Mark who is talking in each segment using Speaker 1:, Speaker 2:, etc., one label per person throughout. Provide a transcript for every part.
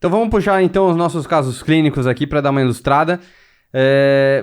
Speaker 1: Então vamos puxar então os nossos casos clínicos aqui para dar uma ilustrada.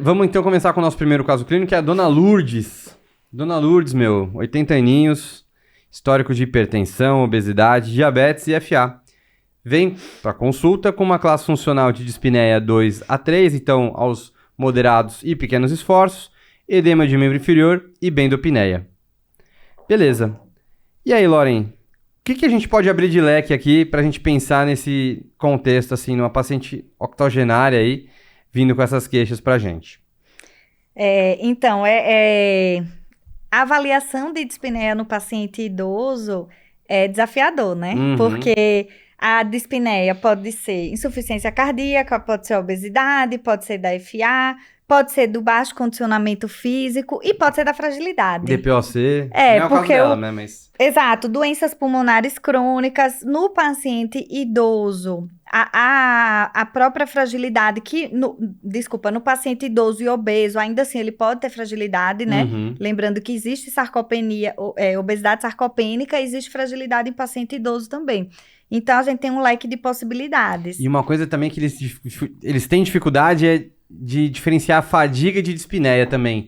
Speaker 1: Vamos então começar com o nosso primeiro caso clínico, que é a Dona Lourdes. Dona Lourdes, 80 aninhos, histórico de hipertensão, obesidade, diabetes e FA. Vem para consulta com uma classe funcional de dispneia 2 a 3, então aos moderados e pequenos esforços, edema de membro inferior e bendopneia. Beleza. E aí, Lauren? O que a gente pode abrir de leque aqui para a gente pensar nesse contexto, assim, numa paciente octogenária aí, vindo com essas queixas para a gente?
Speaker 2: A avaliação de dispneia no paciente idoso é desafiador, né?
Speaker 1: Uhum.
Speaker 2: Porque a dispneia pode ser insuficiência cardíaca, pode ser obesidade, pode ser da FA, pode ser do baixo condicionamento físico e pode ser da fragilidade.
Speaker 1: DPOC, não é o caso dela, né? Mas...
Speaker 2: Exato, doenças pulmonares crônicas no paciente idoso. A própria fragilidade, no paciente idoso e obeso, ainda assim ele pode ter fragilidade, né?
Speaker 1: Uhum.
Speaker 2: Lembrando que existe sarcopenia, obesidade sarcopênica, existe fragilidade em paciente idoso também. Então, a gente tem um leque de possibilidades.
Speaker 1: E uma coisa também que eles têm dificuldade é de diferenciar a fadiga de dispneia também.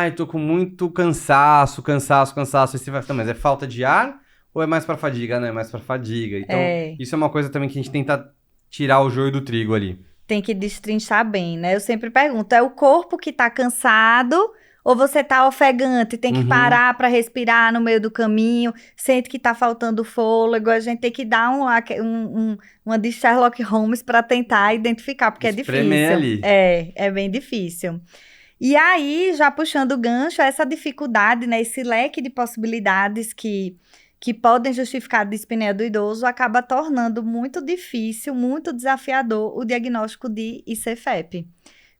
Speaker 1: Eu tô com muito cansaço. Aí você vai, mas é falta de ar ou é mais pra fadiga? Não, é mais pra fadiga. Então, isso é uma coisa também que a gente tenta tirar o joio do trigo ali.
Speaker 2: Tem que destrinchar bem, né? Eu sempre pergunto, é o corpo que tá cansado ou você tá ofegante, tem que parar para respirar no meio do caminho, sente que tá faltando fôlego, a gente tem que dar uma de Sherlock Holmes para tentar identificar, porque
Speaker 1: espremer
Speaker 2: é difícil.
Speaker 1: Ali.
Speaker 2: É bem difícil. E aí, já puxando o gancho, essa dificuldade, né, esse leque de possibilidades que podem justificar a dispneia do idoso acaba tornando muito difícil, muito desafiador o diagnóstico de ICFEP.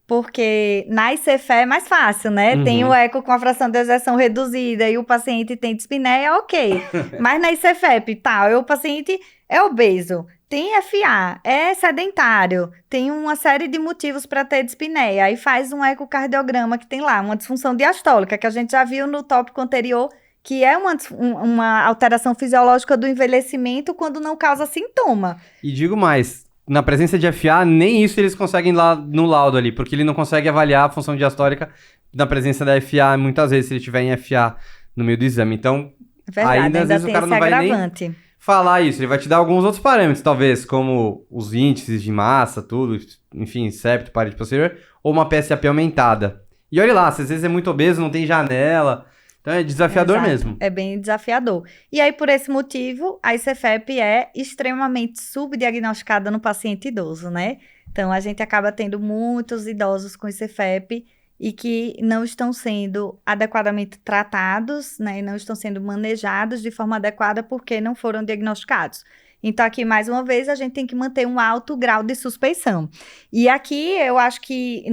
Speaker 2: Porque na ICFE é mais fácil, né? Tem o eco com a fração de ejeção reduzida e o paciente tem dispneia, ok. Mas na ICFEP, o paciente é obeso, tem FA, é sedentário, tem uma série de motivos para ter dispneia. Aí faz um ecocardiograma que tem lá uma disfunção diastólica, que a gente já viu no tópico anterior, que é uma alteração fisiológica do envelhecimento quando não causa sintoma.
Speaker 1: E digo mais, na presença de FA, nem isso eles conseguem lá no laudo ali, porque ele não consegue avaliar a função diastólica na presença da FA, muitas vezes, se ele tiver em FA no meio do exame. Então,
Speaker 2: verdade,
Speaker 1: ainda às vezes o cara não vai nem falar isso, ele vai te dar alguns outros parâmetros, talvez, como os índices de massa, tudo, enfim, septo, parede posterior, ou uma PSAP aumentada. E olha lá, se às vezes é muito obeso, não tem janela... Então é desafiador mesmo.
Speaker 2: É bem desafiador. E aí, por esse motivo, a ICFEP é extremamente subdiagnosticada no paciente idoso, né? Então, a gente acaba tendo muitos idosos com ICFEP e que não estão sendo adequadamente tratados, né? E não estão sendo manejados de forma adequada porque não foram diagnosticados. Então, aqui, mais uma vez, a gente tem que manter um alto grau de suspeição. E aqui, eu acho que...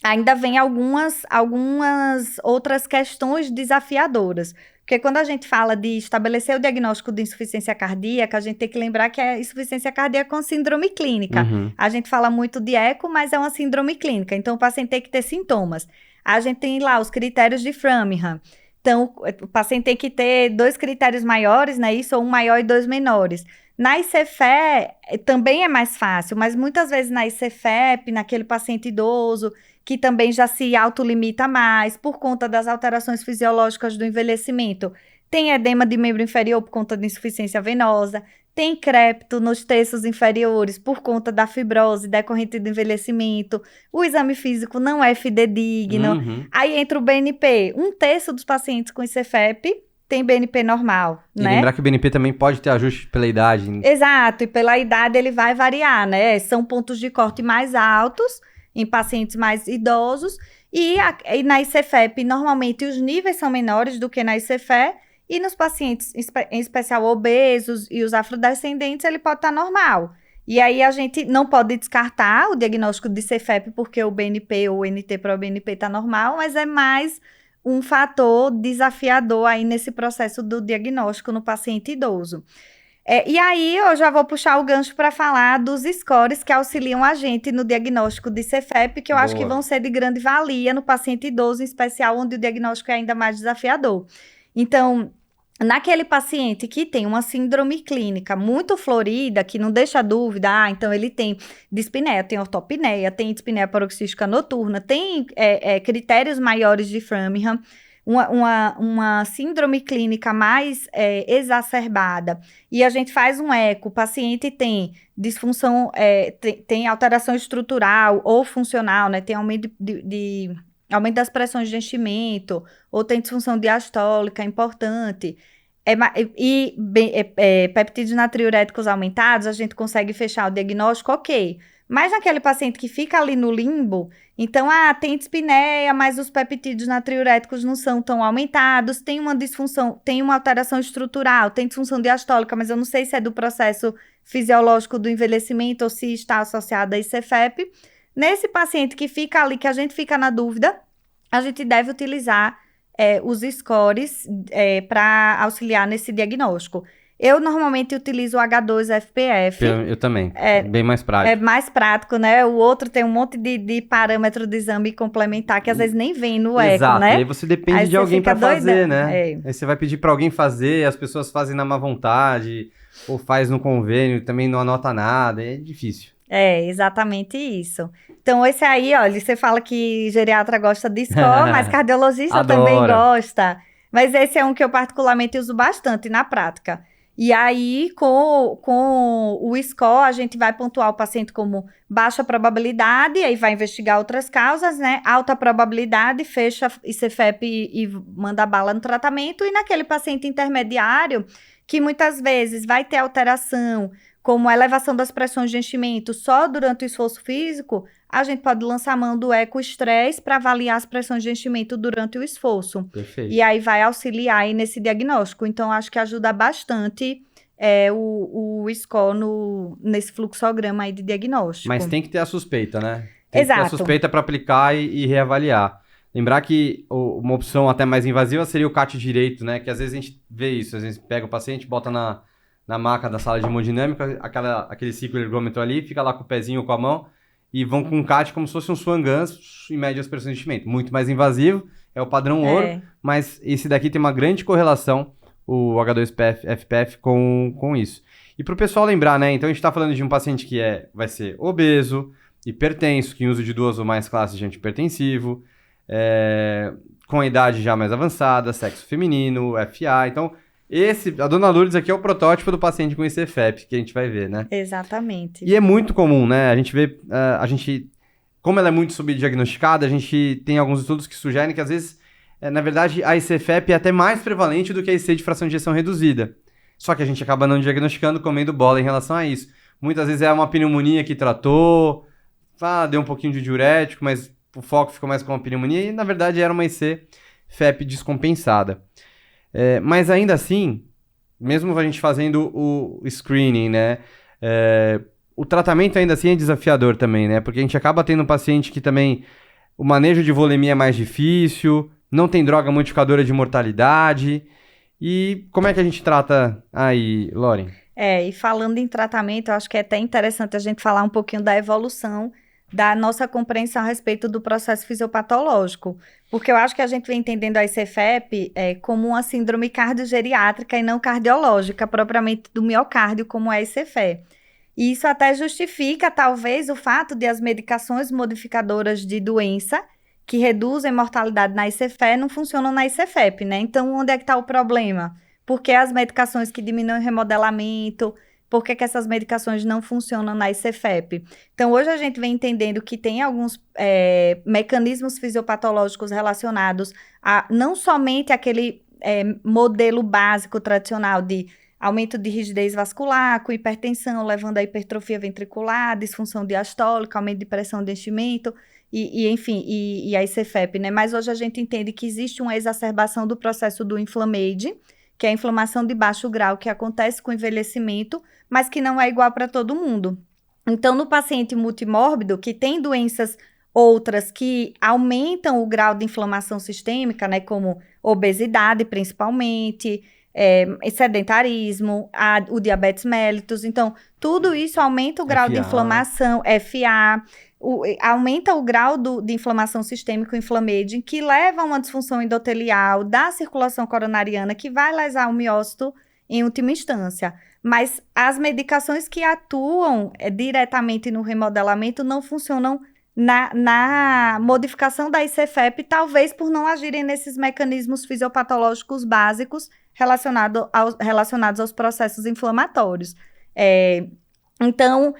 Speaker 2: ainda vem algumas outras questões desafiadoras. Porque quando a gente fala de estabelecer o diagnóstico de insuficiência cardíaca, a gente tem que lembrar que a insuficiência cardíaca é uma síndrome clínica. A gente fala muito de eco, mas é uma síndrome clínica. Então, o paciente tem que ter sintomas. A gente tem lá os critérios de Framingham. Então, o paciente tem que ter 2 critérios maiores, né? Isso, ou um maior e 2 menores. Na ICFE também é mais fácil, mas muitas vezes na ICFEP, naquele paciente idoso, que também já se autolimita mais por conta das alterações fisiológicas do envelhecimento. Tem edema de membro inferior por conta de insuficiência venosa, tem crepto nos terços inferiores por conta da fibrose decorrente do envelhecimento, o exame físico não é fidedigno. Aí entra o BNP, 1/3 dos pacientes com ICFEP tem BNP normal,
Speaker 1: e
Speaker 2: né?
Speaker 1: lembrar que o BNP também pode ter ajuste pela idade.
Speaker 2: Exato, e pela idade ele vai variar, né? São pontos de corte mais altos em pacientes mais idosos e na ICFEP normalmente os níveis são menores do que na ICFE e nos pacientes, em especial obesos e os afrodescendentes, ele pode estar normal. E aí a gente não pode descartar o diagnóstico de ICFEP porque o BNP ou o NT-proBNP está normal, mas é mais um fator desafiador aí nesse processo do diagnóstico no paciente idoso. E aí eu já vou puxar o gancho para falar dos scores que auxiliam a gente no diagnóstico de ICFEP, que eu acho que vão ser de grande valia no paciente idoso, em especial onde o diagnóstico é ainda mais desafiador. Então, Naquele paciente que tem uma síndrome clínica muito florida, que não deixa dúvida, então ele tem dispneia, tem ortopneia, tem dispneia paroxística noturna, tem critérios maiores de Framingham, uma síndrome clínica mais exacerbada, e a gente faz um eco, o paciente tem disfunção, tem alteração estrutural ou funcional, né, tem aumento aumento das pressões de enchimento, ou tem disfunção diastólica importante, peptídeos natriuréticos aumentados, a gente consegue fechar o diagnóstico, ok. Mas naquele paciente que fica ali no limbo, então, tem dispneia, mas os peptídeos natriuréticos não são tão aumentados, tem uma disfunção, tem uma alteração estrutural, tem disfunção diastólica, mas eu não sei se é do processo fisiológico do envelhecimento ou se está associado a ICFEP. Nesse paciente que fica ali, que a gente fica na dúvida, a gente deve utilizar os scores para auxiliar nesse diagnóstico. Eu normalmente utilizo o H2FPF.
Speaker 1: Eu também, bem mais prático.
Speaker 2: É mais prático, né? O outro tem um monte de parâmetro de exame complementar que às vezes nem vem no eco,
Speaker 1: Exato,
Speaker 2: né?
Speaker 1: e aí você depende de alguém para fazer, né?
Speaker 2: Aí
Speaker 1: você vai pedir para alguém fazer, as pessoas fazem na má vontade, ou faz no convênio, também não anota nada, é difícil.
Speaker 2: Exatamente isso. Então, esse aí, olha, você fala que geriatra gosta de score, mas cardiologista também gosta. Mas esse é um que eu particularmente uso bastante na prática. E aí, com o score, a gente vai pontuar o paciente como baixa probabilidade, aí vai investigar outras causas, né? Alta probabilidade, fecha ICFEP e manda bala no tratamento. E naquele paciente intermediário, que muitas vezes vai ter alteração, como a elevação das pressões de enchimento só durante o esforço físico, a gente pode lançar a mão do ecoestresse para avaliar as pressões de enchimento durante o esforço.
Speaker 1: Perfeito.
Speaker 2: E aí vai auxiliar aí nesse diagnóstico. Então, acho que ajuda bastante o score nesse fluxograma aí de diagnóstico.
Speaker 1: Mas tem que ter a suspeita, né? Tem
Speaker 2: Exato.
Speaker 1: que ter a suspeita para aplicar e reavaliar. Lembrar que uma opção até mais invasiva seria o CAT direito, né? Que às vezes a gente vê isso, às vezes pega o paciente, bota na maca da sala de hemodinâmica, aquele ciclo ergômetro ali, fica lá com o pezinho ou com a mão, e vão com um CAT como se fosse um Swan-Ganz e mede as pressões de enchimento. Muito mais invasivo, é o padrão ouro, mas esse daqui tem uma grande correlação, o H2FPF, com isso. E para o pessoal lembrar, né? Então a gente está falando de um paciente que vai ser obeso, hipertenso, que em uso de 2 ou mais classes de antihipertensivo, com a idade já mais avançada, sexo feminino, FA, então... a Dona Lourdes aqui é o protótipo do paciente com ICFEP, que a gente vai ver, né?
Speaker 2: Exatamente.
Speaker 1: E é muito comum, né? A gente vê, como ela é muito subdiagnosticada, a gente tem alguns estudos que sugerem que às vezes, na verdade, a ICFEP é até mais prevalente do que a IC de fração de ejeção reduzida. Só que a gente acaba não diagnosticando, comendo bola em relação a isso. Muitas vezes é uma pneumonia que tratou, deu um pouquinho de diurético, mas o foco ficou mais com a pneumonia e, na verdade, era uma ICFEP descompensada. Mas ainda assim, mesmo a gente fazendo o screening, né? O tratamento ainda assim é desafiador também, né? Porque a gente acaba tendo um paciente que também o manejo de volemia é mais difícil, não tem droga modificadora de mortalidade. E como é que a gente trata aí, Loren?
Speaker 2: E falando em tratamento, eu acho que é até interessante a gente falar um pouquinho da evolução da nossa compreensão a respeito do processo fisiopatológico, porque eu acho que a gente vem entendendo a ICFEP como uma síndrome cardiogeriátrica e não cardiológica, propriamente do miocárdio, como é a ICFE. E isso até justifica, talvez, o fato de as medicações modificadoras de doença que reduzem mortalidade na ICFE não funcionam na ICFEP, né? Então, onde é que está o problema? Por que as medicações que diminuem o remodelamento... Por que essas medicações não funcionam na ICFEP? Então, hoje a gente vem entendendo que tem alguns mecanismos fisiopatológicos relacionados a não somente aquele modelo básico tradicional de aumento de rigidez vascular, com hipertensão, levando a hipertrofia ventricular, disfunção diastólica, aumento de pressão de enchimento, enfim, a ICFEP, né? Mas hoje a gente entende que existe uma exacerbação do processo do inflammage, que é a inflamação de baixo grau que acontece com o envelhecimento, mas que não é igual para todo mundo. Então, no paciente multimórbido, que tem doenças outras que aumentam o grau de inflamação sistêmica, né, como obesidade, principalmente, sedentarismo, o diabetes mellitus, então, tudo isso aumenta o grau de inflamação, FA, aumenta o grau de inflamação sistêmica, o inflammaging, que leva a uma disfunção endotelial da circulação coronariana, que vai lesar o miócito em última instância. Mas as medicações que atuam diretamente no remodelamento não funcionam na modificação da ICFEP, talvez por não agirem nesses mecanismos fisiopatológicos básicos relacionados aos processos inflamatórios. Então,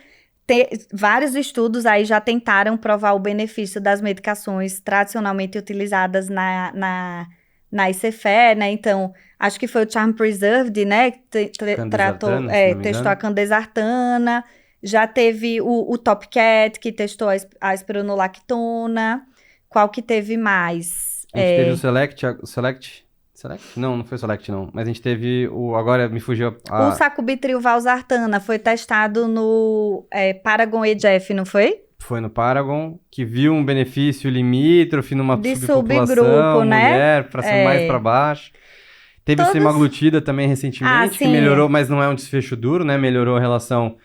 Speaker 2: vários estudos aí já tentaram provar o benefício das medicações tradicionalmente utilizadas na ICFE, né? Então, acho que foi o Charm Preserved, né? Que testou a candesartana. Já teve o Topcat, que testou a espironolactona. Qual que teve mais?
Speaker 1: A gente teve o Select? Não foi o Select, não. Mas a gente teve agora me fugiu
Speaker 2: o sacubitril valsartana foi testado no Paragon EGF, não foi?
Speaker 1: Foi no Paragon, que viu um benefício limítrofe numa subpopulação,
Speaker 2: subgrupo, né?
Speaker 1: Mulher, pra ser mais para baixo. Teve o semaglutida também recentemente, que melhorou, mas não é um desfecho duro, né? Melhorou a relação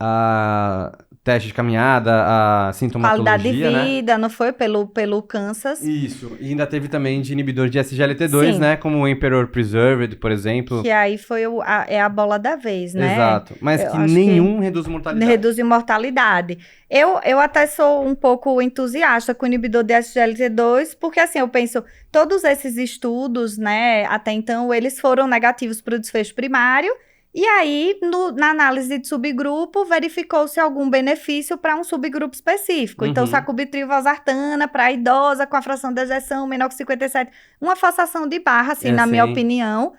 Speaker 1: a teste de caminhada, a sintomatologia,
Speaker 2: qualidade de vida, né? Não foi pelo Kansas.
Speaker 1: Isso, e ainda teve também de inibidor de SGLT2, né? Como o Emperor Preserved, por exemplo.
Speaker 2: Que aí foi a bola da vez, né?
Speaker 1: Exato, mas que nenhum reduz mortalidade.
Speaker 2: Reduz mortalidade. Eu até sou um pouco entusiasta com o inibidor de SGLT2, porque assim, eu penso, todos esses estudos, né, até então, eles foram negativos para o desfecho primário. E aí, na análise de subgrupo, verificou-se algum benefício para um subgrupo específico. Então, sacubitril valsartana para idosa com a fração de ejeção menor que 57. Uma forçação de barra, assim, na minha opinião,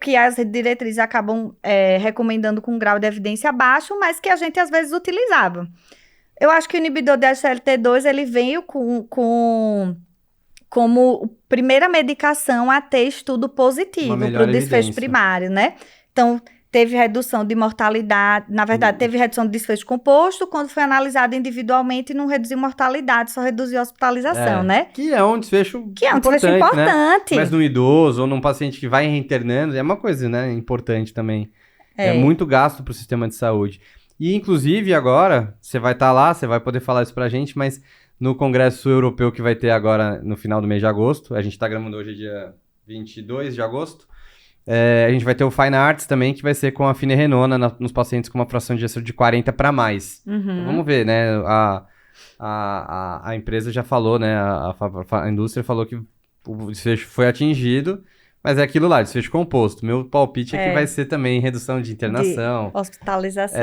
Speaker 2: que as diretrizes acabam recomendando com um grau de evidência baixo, mas que a gente, às vezes, utilizava. Eu acho que o inibidor de SGLT2, ele veio como primeira medicação a ter estudo positivo para o desfecho primário, né? Então, teve redução de mortalidade, na verdade, teve redução de desfecho composto, quando foi analisado individualmente não reduziu mortalidade, só reduziu hospitalização, né?
Speaker 1: Que é um desfecho importante. Né? Mas no idoso ou num paciente que vai reinternando, é uma coisa, né, importante também. É muito gasto para o sistema de saúde. E, inclusive, agora, você vai estar lá, você vai poder falar isso pra gente, mas no Congresso Europeu que vai ter agora no final do mês de agosto, a gente está gravando hoje dia 22 de agosto, a gente vai ter o Fine Arts também, que vai ser com a finerenona nos pacientes com uma fração de ejeção de 40 para mais. Então, vamos ver, né? A empresa já falou, né? A indústria falou que o desfecho foi atingido, mas é aquilo lá, desfecho composto. Meu palpite é que vai ser também redução de internação.
Speaker 2: De hospitalização.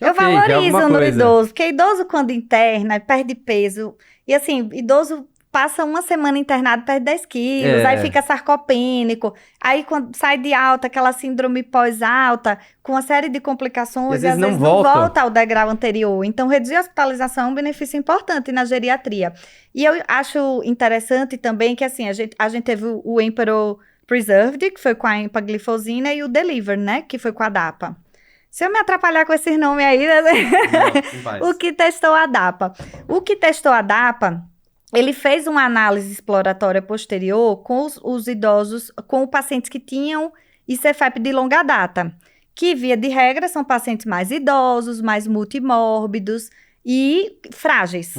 Speaker 1: Eu
Speaker 2: valorizo no idoso, porque idoso quando interna, perde peso. E assim, idoso passa uma semana internado, perde 10 quilos, aí fica sarcopênico, aí quando sai de alta, aquela síndrome pós-alta, com uma série de complicações,
Speaker 1: e às vezes não volta
Speaker 2: ao degrau anterior. Então, reduzir a hospitalização é um benefício importante na geriatria. E eu acho interessante também que, assim, a gente teve o Emperor Preserved, que foi com a empaglifosina, e o Deliver, né, que foi com a DAPA. Se eu me atrapalhar com esses nomes aí,
Speaker 1: não
Speaker 2: o que testou a DAPA? O que testou a DAPA, ele fez uma análise exploratória posterior com os idosos, com pacientes que tinham ICFEP de longa data, que, via de regra, são pacientes mais idosos, mais multimórbidos e frágeis.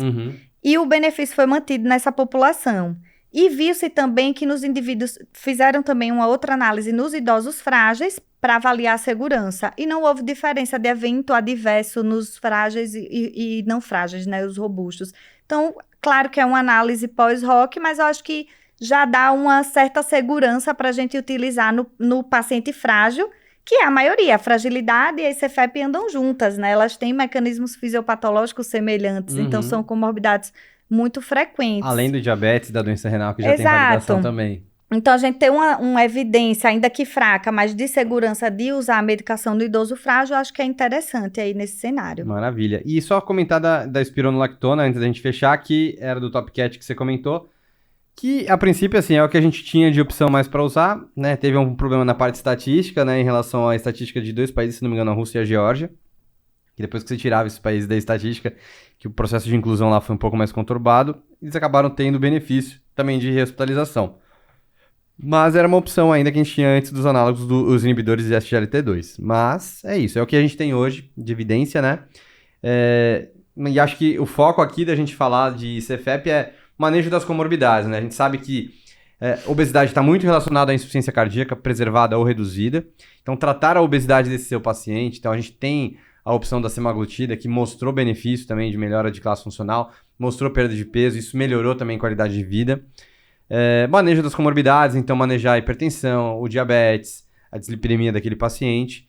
Speaker 2: E o benefício foi mantido nessa população. E viu-se também que nos indivíduos, fizeram também uma outra análise nos idosos frágeis para avaliar a segurança. E não houve diferença de evento adverso nos frágeis e não frágeis, né, os robustos. Então, claro que é uma análise pós-hoc, mas eu acho que já dá uma certa segurança para a gente utilizar no paciente frágil, que é a maioria. A fragilidade e a ICFEP andam juntas, né? Elas têm mecanismos fisiopatológicos semelhantes, então são comorbidades muito frequentes.
Speaker 1: Além do diabetes, da doença renal, que já tem validação também.
Speaker 2: Então, a gente tem uma evidência, ainda que fraca, mas de segurança de usar a medicação no idoso frágil, eu acho que é interessante aí nesse cenário.
Speaker 1: Maravilha. E só comentar da espironolactona, antes da gente fechar, que era do Topcat que você comentou, que a princípio, assim, é o que a gente tinha de opção mais para usar, né? Teve um problema na parte estatística, né? Em relação à estatística de 2 países, se não me engano, a Rússia e a Geórgia. Que depois que você tirava esses países da estatística, que o processo de inclusão lá foi um pouco mais conturbado, eles acabaram tendo benefício também de rehospitalização. Mas era uma opção ainda que a gente tinha antes dos análogos dos inibidores de SGLT2. Mas é isso, é o que a gente tem hoje de evidência, né? e acho que o foco aqui da gente falar de CFEP é manejo das comorbidades, né? A gente sabe que obesidade está muito relacionada à insuficiência cardíaca preservada ou reduzida. Então, tratar a obesidade desse seu paciente, então a gente tem a opção da semaglutida, que mostrou benefício também de melhora de classe funcional, mostrou perda de peso, isso melhorou também a qualidade de vida. Manejo das comorbidades, então manejar a hipertensão, o diabetes, a dislipidemia daquele paciente.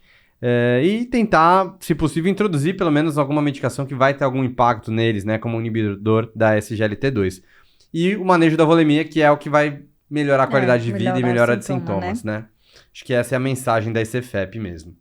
Speaker 1: E tentar, se possível, introduzir pelo menos alguma medicação que vai ter algum impacto neles, né, como um inibidor da SGLT2. E o manejo da volemia, que é o que vai melhorar a qualidade de vida e melhora de sintomas, né? Acho que essa é a mensagem da ICFEP mesmo.